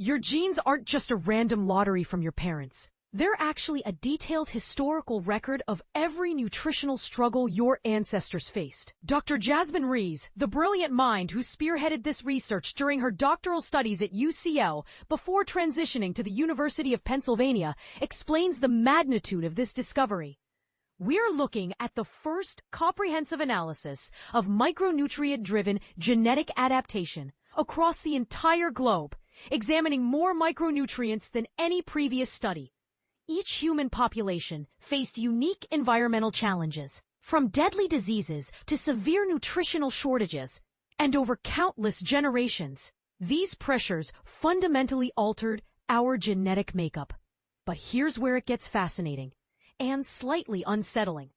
Your genes aren't just a random lottery from your parents. They're actually a detailed historical record of every nutritional struggle your ancestors faced. Dr. Jasmine Rees, the brilliant mind who spearheaded this research during her doctoral studies at UCL before transitioning to the University of Pennsylvania, explains the magnitude of this discovery. We're looking at the first comprehensive analysis of micronutrient-driven genetic adaptation across the entire globe, examining more micronutrients than any previous study. Each human population faced unique environmental challenges, from deadly diseases to severe nutritional shortages, and over countless generations. These pressures fundamentally altered our genetic makeup. But here's where it gets fascinating and slightly unsettling.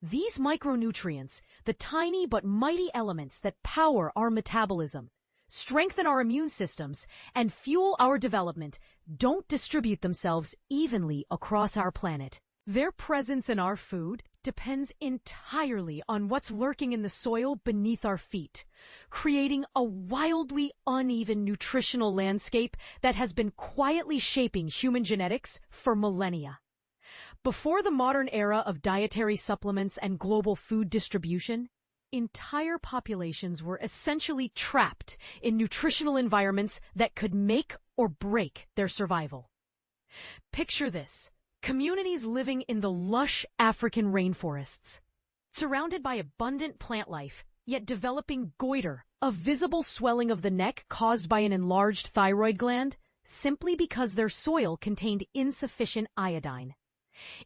These micronutrients, the tiny but mighty elements that power our metabolism, strengthen our immune systems, and fuel our development, don't distribute themselves evenly across our planet. Their presence in our food depends entirely on what's lurking in the soil beneath our feet, creating a wildly uneven nutritional landscape that has been quietly shaping human genetics for millennia. Before the modern era of dietary supplements and global food distribution, entire populations were essentially trapped in nutritional environments that could make or break their survival. Picture this: communities living in the lush African rainforests, surrounded by abundant plant life, yet developing goiter, a visible swelling of the neck caused by an enlarged thyroid gland, simply because their soil contained insufficient iodine.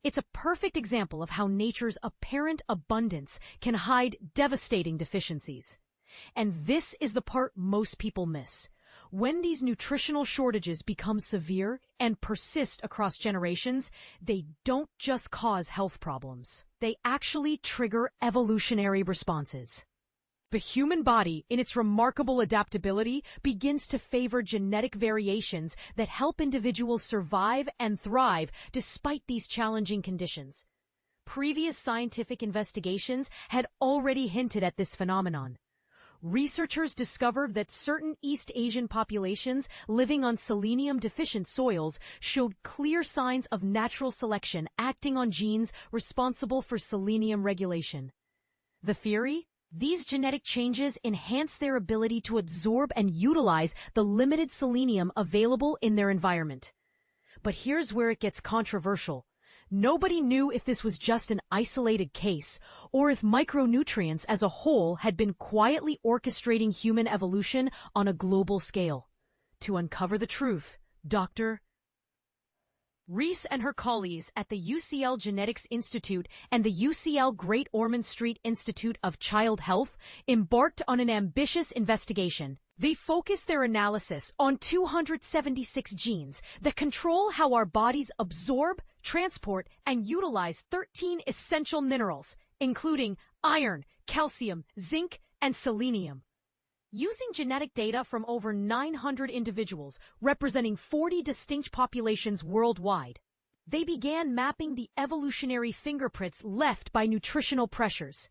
It's a perfect example of how nature's apparent abundance can hide devastating deficiencies. And this is the part most people miss. When these nutritional shortages become severe and persist across generations, they don't just cause health problems. They actually trigger evolutionary responses. The human body, in its remarkable adaptability, begins to favor genetic variations that help individuals survive and thrive despite these challenging conditions. Previous scientific investigations had already hinted at this phenomenon. Researchers discovered that certain East Asian populations living on selenium-deficient soils showed clear signs of natural selection acting on genes responsible for selenium regulation. The theory? These genetic changes enhance their ability to absorb and utilize the limited selenium available in their environment. But here's where it gets controversial. Nobody knew if this was just an isolated case, or if micronutrients as a whole had been quietly orchestrating human evolution on a global scale. To uncover the truth, Dr. Rees and her colleagues at the UCL Genetics Institute and the UCL Great Ormond Street Institute of Child Health embarked on an ambitious investigation. They focused their analysis on 276 genes that control how our bodies absorb, transport, and utilize 13 essential minerals, including iron, calcium, zinc, and selenium. Using genetic data from over 900 individuals representing 40 distinct populations worldwide, they began mapping the evolutionary fingerprints left by nutritional pressures.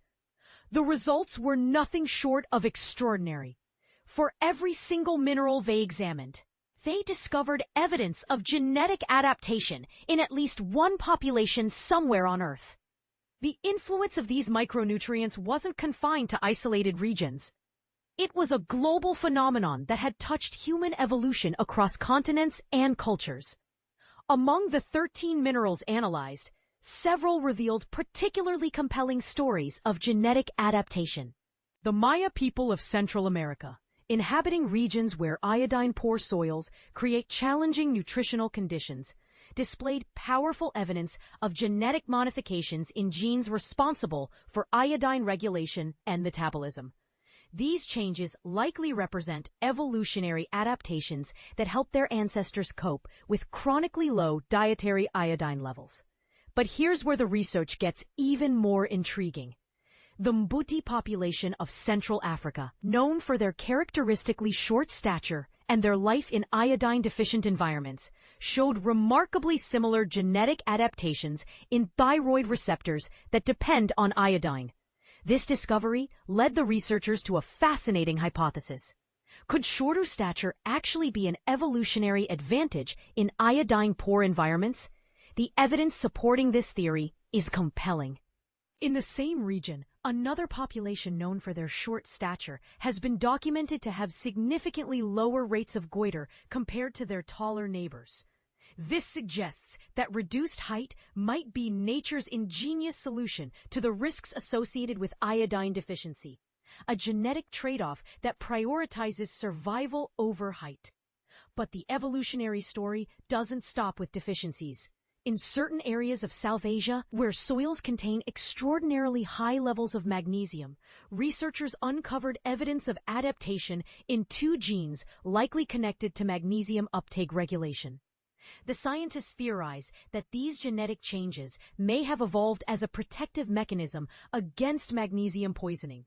The results were nothing short of extraordinary. For every single mineral they examined, they discovered evidence of genetic adaptation in at least one population somewhere on Earth. The influence of these micronutrients wasn't confined to isolated regions. It was a global phenomenon that had touched human evolution across continents and cultures. Among the 13 minerals analyzed, several revealed particularly compelling stories of genetic adaptation. The Maya people of Central America, inhabiting regions where iodine-poor soils create challenging nutritional conditions, displayed powerful evidence of genetic modifications in genes responsible for iodine regulation and metabolism. These changes likely represent evolutionary adaptations that help their ancestors cope with chronically low dietary iodine levels. But here's where the research gets even more intriguing. The Mbuti population of Central Africa, known for their characteristically short stature and their life in iodine-deficient environments, showed remarkably similar genetic adaptations in thyroid receptors that depend on iodine. This discovery led the researchers to a fascinating hypothesis. Could shorter stature actually be an evolutionary advantage in iodine-poor environments? The evidence supporting this theory is compelling. In the same region, another population known for their short stature has been documented to have significantly lower rates of goiter compared to their taller neighbors. This suggests that reduced height might be nature's ingenious solution to the risks associated with iodine deficiency, a genetic trade-off that prioritizes survival over height. But the evolutionary story doesn't stop with deficiencies. In certain areas of South Asia, where soils contain extraordinarily high levels of magnesium, researchers uncovered evidence of adaptation in 2 genes likely connected to magnesium uptake regulation. The scientists theorize that these genetic changes may have evolved as a protective mechanism against magnesium poisoning,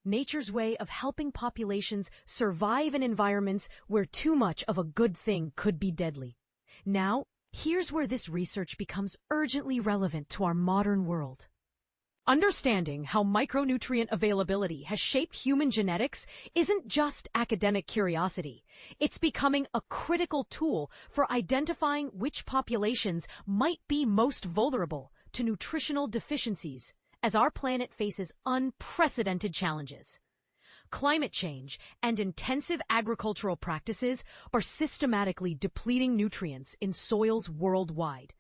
nature's way of helping populations survive in environments where too much of a good thing could be deadly. Now, here's where this research becomes urgently relevant to our modern world. Understanding how micronutrient availability has shaped human genetics isn't just academic curiosity. It's becoming a critical tool for identifying which populations might be most vulnerable to nutritional deficiencies as our planet faces unprecedented challenges. Climate change and intensive agricultural practices are systematically depleting nutrients in soils worldwide,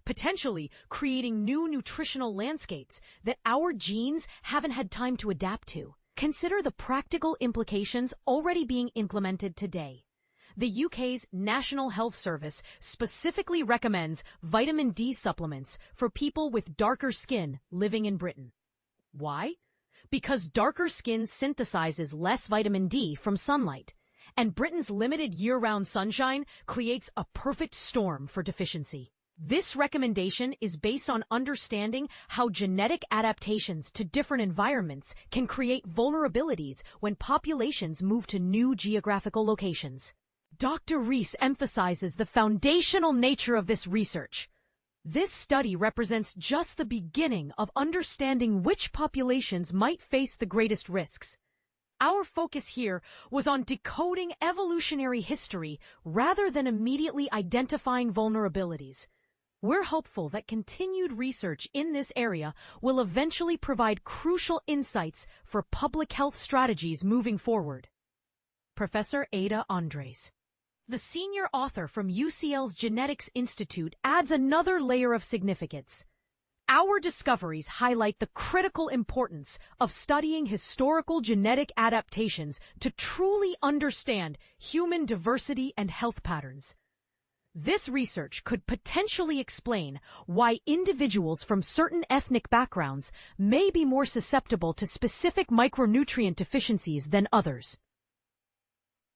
potentially creating new nutritional landscapes that our genes haven't had time to adapt to. Consider the practical implications already being implemented today. The UK's National Health Service specifically recommends vitamin D supplements for people with darker skin living in Britain. Why? Because darker skin synthesizes less vitamin D from sunlight, and Britain's limited year-round sunshine creates a perfect storm for deficiency. This recommendation is based on understanding how genetic adaptations to different environments can create vulnerabilities when populations move to new geographical locations. Dr. Rees emphasizes the foundational nature of this research. This study represents just the beginning of understanding which populations might face the greatest risks. Our focus here was on decoding evolutionary history rather than immediately identifying vulnerabilities. We're hopeful that continued research in this area will eventually provide crucial insights for public health strategies moving forward. Professor Ada Andres, the senior author from UCL's Genetics Institute, adds another layer of significance. Our discoveries highlight the critical importance of studying historical genetic adaptations to truly understand human diversity and health patterns. This research could potentially explain why individuals from certain ethnic backgrounds may be more susceptible to specific micronutrient deficiencies than others.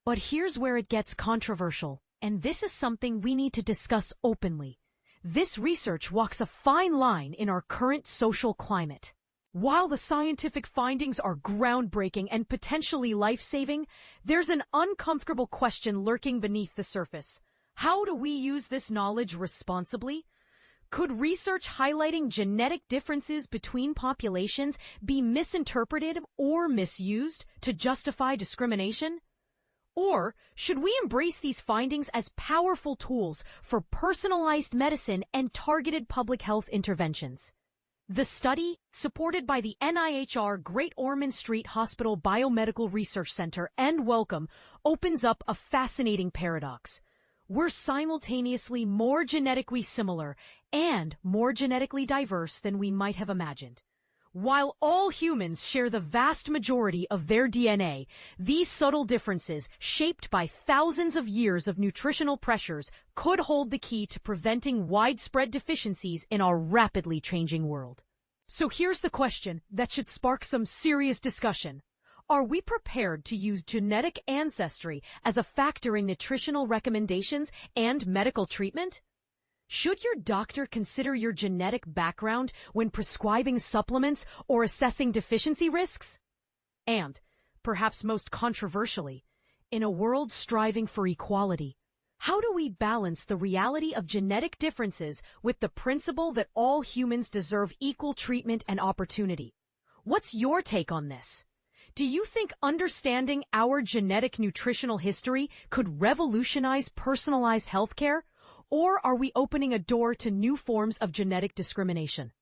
But here's where it gets controversial, and this is something we need to discuss openly. This research walks a fine line in our current social climate. While the scientific findings are groundbreaking and potentially life-saving, there's an uncomfortable question lurking beneath the surface. How do we use this knowledge responsibly? Could research highlighting genetic differences between populations be misinterpreted or misused to justify discrimination? Or should we embrace these findings as powerful tools for personalized medicine and targeted public health interventions? The study, supported by the NIHR Great Ormond Street Hospital Biomedical Research Center and Wellcome, opens up a fascinating paradox. We're simultaneously more genetically similar and more genetically diverse than we might have imagined. While all humans share the vast majority of their DNA, these subtle differences, shaped by thousands of years of nutritional pressures, could hold the key to preventing widespread deficiencies in our rapidly changing world. So here's the question that should spark some serious discussion. Are we prepared to use genetic ancestry as a factor in nutritional recommendations and medical treatment? Should your doctor consider your genetic background when prescribing supplements or assessing deficiency risks? And, perhaps most controversially, in a world striving for equality, how do we balance the reality of genetic differences with the principle that all humans deserve equal treatment and opportunity? What's your take on this? Do you think understanding our genetic nutritional history could revolutionize personalized healthcare? Or are we opening a door to new forms of genetic discrimination?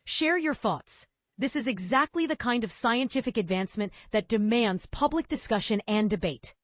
Share your thoughts. This is exactly the kind of scientific advancement that demands public discussion and debate.